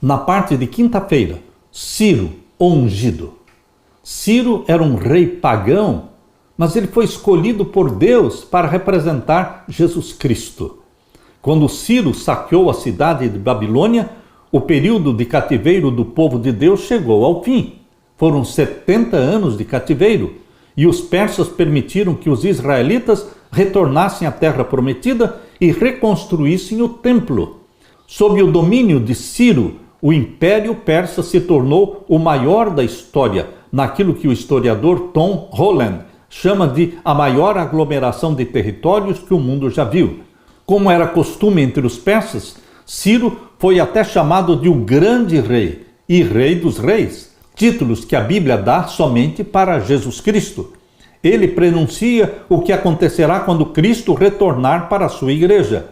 Na parte de quinta-feira, Ciro, o ungido. Ciro era um rei pagão, mas ele foi escolhido por Deus para representar Jesus Cristo. Quando Ciro saqueou a cidade de Babilônia, o período de cativeiro do povo de Deus chegou ao fim. Foram 70 anos de cativeiro, e os persas permitiram que os israelitas retornassem à terra prometida e reconstruíssem o templo. Sob o domínio de Ciro, o Império Persa se tornou o maior da história, naquilo que o historiador Tom Holland chama de a maior aglomeração de territórios que o mundo já viu. Como era costume entre os persas, Ciro foi até chamado de o Grande Rei e Rei dos Reis, títulos que a Bíblia dá somente para Jesus Cristo. Ele prenuncia o que acontecerá quando Cristo retornar para a sua igreja.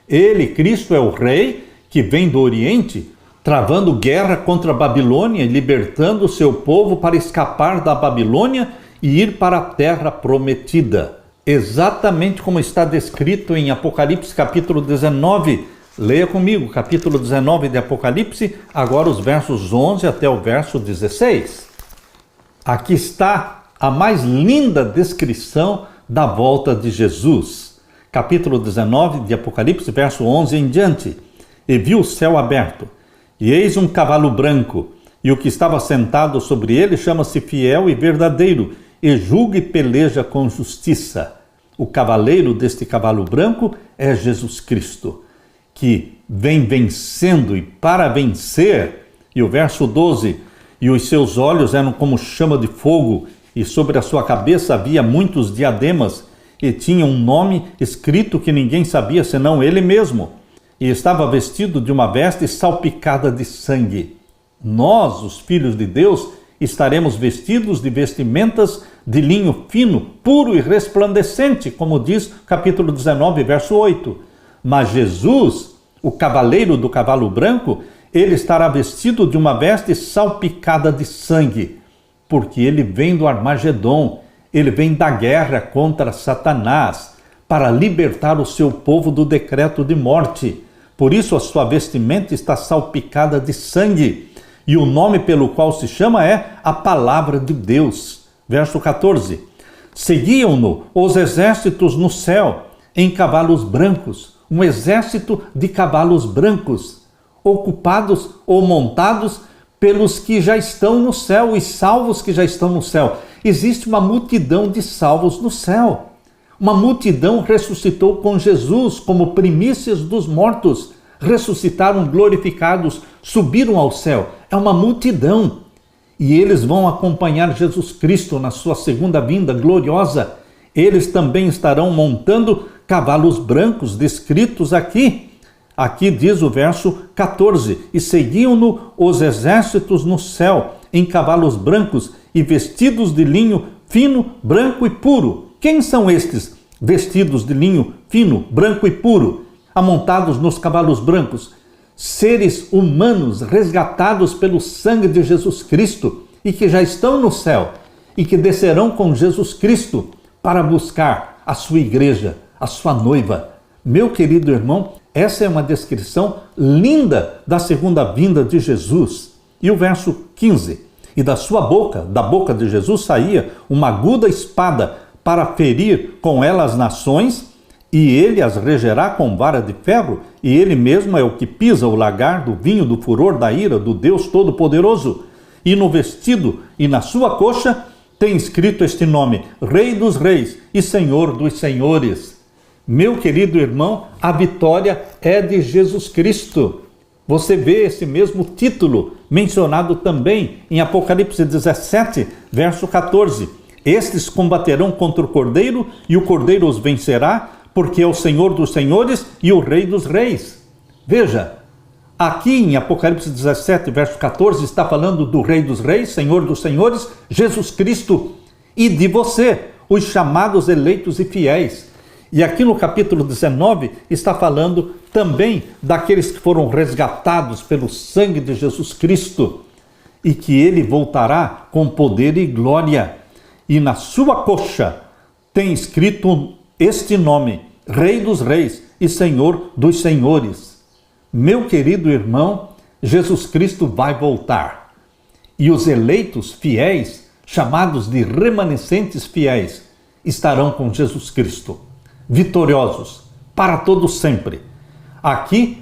Ele, Cristo, é o Rei que vem do Oriente, travando guerra contra a Babilônia e libertando o seu povo para escapar da Babilônia e ir para a terra prometida. Exatamente como está descrito em Apocalipse capítulo 19. Leia comigo, capítulo 19 de Apocalipse, agora os versos 11 até o verso 16. Aqui está a mais linda descrição da volta de Jesus. Capítulo 19 de Apocalipse, verso 11 em diante. E viu o céu aberto, e eis um cavalo branco, e o que estava sentado sobre ele chama-se Fiel e Verdadeiro, e julga e peleja com justiça. O cavaleiro deste cavalo branco é Jesus Cristo, que vem vencendo e para vencer. E o verso 12, e os seus olhos eram como chama de fogo, e sobre a sua cabeça havia muitos diademas, e tinha um nome escrito que ninguém sabia senão ele mesmo. E estava vestido de uma veste salpicada de sangue. Nós, os filhos de Deus, estaremos vestidos de vestimentas de linho fino, puro e resplandecente, como diz capítulo 19, verso 8. Mas Jesus, o cavaleiro do cavalo branco, ele estará vestido de uma veste salpicada de sangue, porque ele vem do Armagedon, ele vem da guerra contra Satanás, para libertar o seu povo do decreto de morte. Por isso a sua vestimenta está salpicada de sangue, e o nome pelo qual se chama é a Palavra de Deus. Verso 14. Seguiam-no os exércitos no céu, em cavalos brancos, um exército de cavalos brancos, ocupados ou montados pelos que já estão no céu, e salvos que já estão no céu. Existe uma multidão de salvos no céu. Uma multidão ressuscitou com Jesus como primícias dos mortos. Ressuscitaram glorificados, subiram ao céu. É uma multidão. E eles vão acompanhar Jesus Cristo na sua segunda vinda gloriosa. Eles também estarão montando cavalos brancos, descritos aqui. Aqui diz o verso 14, e seguiam-no os exércitos no céu, em cavalos brancos e vestidos de linho fino, branco e puro. Quem são estes vestidos de linho fino, branco e puro, amontados nos cavalos brancos? Seres humanos resgatados pelo sangue de Jesus Cristo e que já estão no céu e que descerão com Jesus Cristo para buscar a sua igreja, a sua noiva. Meu querido irmão, essa é uma descrição linda da segunda vinda de Jesus. E o verso 15, e da sua boca, da boca de Jesus, saía uma aguda espada para ferir com ela as nações, e ele as regerá com vara de ferro, e ele mesmo é o que pisa o lagar do vinho do furor da ira do Deus Todo-Poderoso. E no vestido e na sua coxa tem escrito este nome: Rei dos Reis e Senhor dos Senhores. Meu querido irmão, a vitória é de Jesus Cristo. Você vê esse mesmo título mencionado também em Apocalipse 17, verso 14. Estes combaterão contra o Cordeiro, e o Cordeiro os vencerá, porque é o Senhor dos Senhores e o Rei dos Reis. Veja, aqui em Apocalipse 17, verso 14, está falando do Rei dos Reis, Senhor dos Senhores, Jesus Cristo, e de você, os chamados, eleitos e fiéis. E aqui no capítulo 19 está falando também daqueles que foram resgatados pelo sangue de Jesus Cristo, e que ele voltará com poder e glória. E na sua coxa tem escrito este nome: Rei dos Reis e Senhor dos Senhores. Meu querido irmão, Jesus Cristo vai voltar. E os eleitos fiéis, chamados de remanescentes fiéis, estarão com Jesus Cristo, vitoriosos, para todo sempre. Aqui,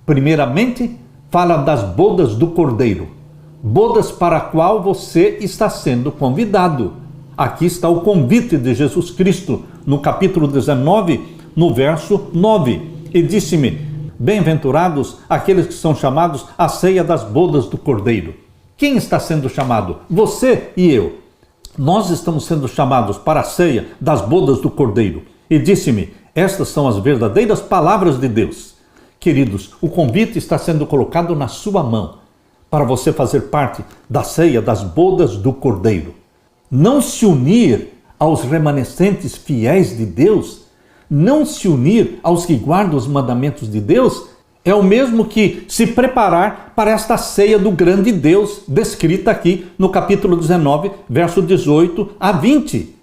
primeiramente, fala das bodas do Cordeiro, bodas para a qual você está sendo convidado. Aqui está o convite de Jesus Cristo, no capítulo 19, no verso 9. E disse-me: bem-aventurados aqueles que são chamados à ceia das bodas do Cordeiro. Quem está sendo chamado? Você e eu. Nós estamos sendo chamados para a ceia das bodas do Cordeiro. E disse-me: estas são as verdadeiras palavras de Deus. Queridos, o convite está sendo colocado na sua mão para você fazer parte da ceia das bodas do Cordeiro. Não se unir aos remanescentes fiéis de Deus, não se unir aos que guardam os mandamentos de Deus, é o mesmo que se preparar para esta ceia do grande Deus, descrita aqui no capítulo 19, verso 18 a 20.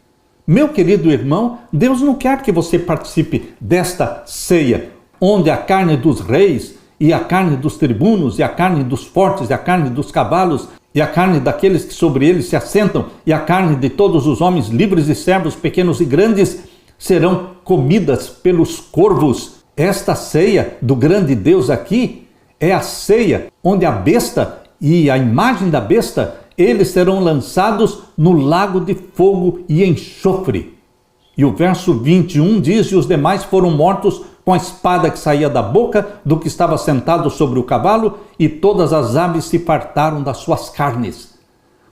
Meu querido irmão, Deus não quer que você participe desta ceia, onde a carne dos reis, e a carne dos tribunos, e a carne dos fortes, e a carne dos cavalos, e a carne daqueles que sobre eles se assentam, e a carne de todos os homens livres e servos, pequenos e grandes, serão comidas pelos corvos. Esta ceia do grande Deus aqui é a ceia onde a besta e a imagem da besta, eles serão lançados no lago de fogo e enxofre. E o verso 21 diz: e os demais foram mortos com a espada que saía da boca do que estava sentado sobre o cavalo, e todas as aves se fartaram das suas carnes.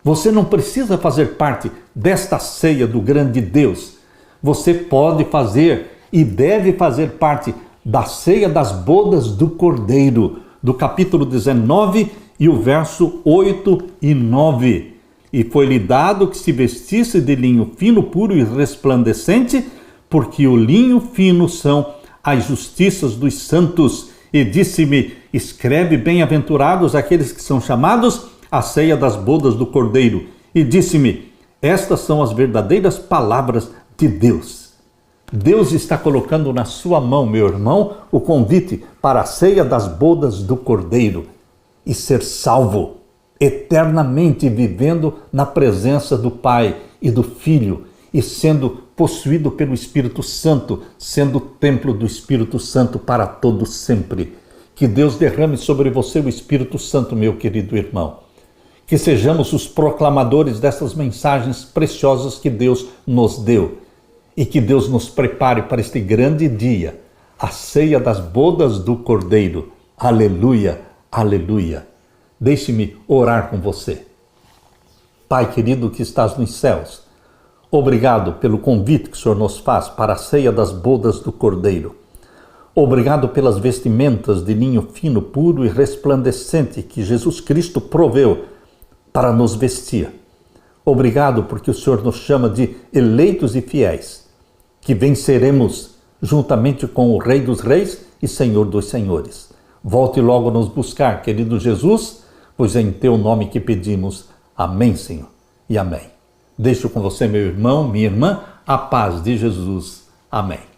Você não precisa fazer parte desta ceia do grande Deus. Você pode fazer e deve fazer parte da ceia das bodas do Cordeiro, do capítulo 19 e o verso 8 e 9. E foi-lhe dado que se vestisse de linho fino, puro e resplandecente, porque o linho fino são as justiças dos santos. E disse-me: escreve, bem-aventurados aqueles que são chamados à ceia das bodas do Cordeiro. E disse-me: estas são as verdadeiras palavras de Deus. Deus está colocando na sua mão, meu irmão, o convite para a ceia das bodas do Cordeiro e ser salvo, eternamente vivendo na presença do Pai e do Filho e sendo possuído pelo Espírito Santo, sendo o templo do Espírito Santo para todo sempre. Que Deus derrame sobre você o Espírito Santo, meu querido irmão. Que sejamos os proclamadores dessas mensagens preciosas que Deus nos deu. E que Deus nos prepare para este grande dia, a ceia das bodas do Cordeiro. Aleluia, aleluia. Deixe-me orar com você. Pai querido que estás nos céus, obrigado pelo convite que o Senhor nos faz para a ceia das bodas do Cordeiro. Obrigado pelas vestimentas de linho fino, puro e resplandecente que Jesus Cristo proveu para nos vestir. Obrigado porque o Senhor nos chama de eleitos e fiéis, que venceremos juntamente com o Rei dos Reis e Senhor dos Senhores. Volte logo a nos buscar, querido Jesus, pois é em teu nome que pedimos. Amém, Senhor, e amém. Deixo com você, meu irmão, minha irmã, a paz de Jesus. Amém.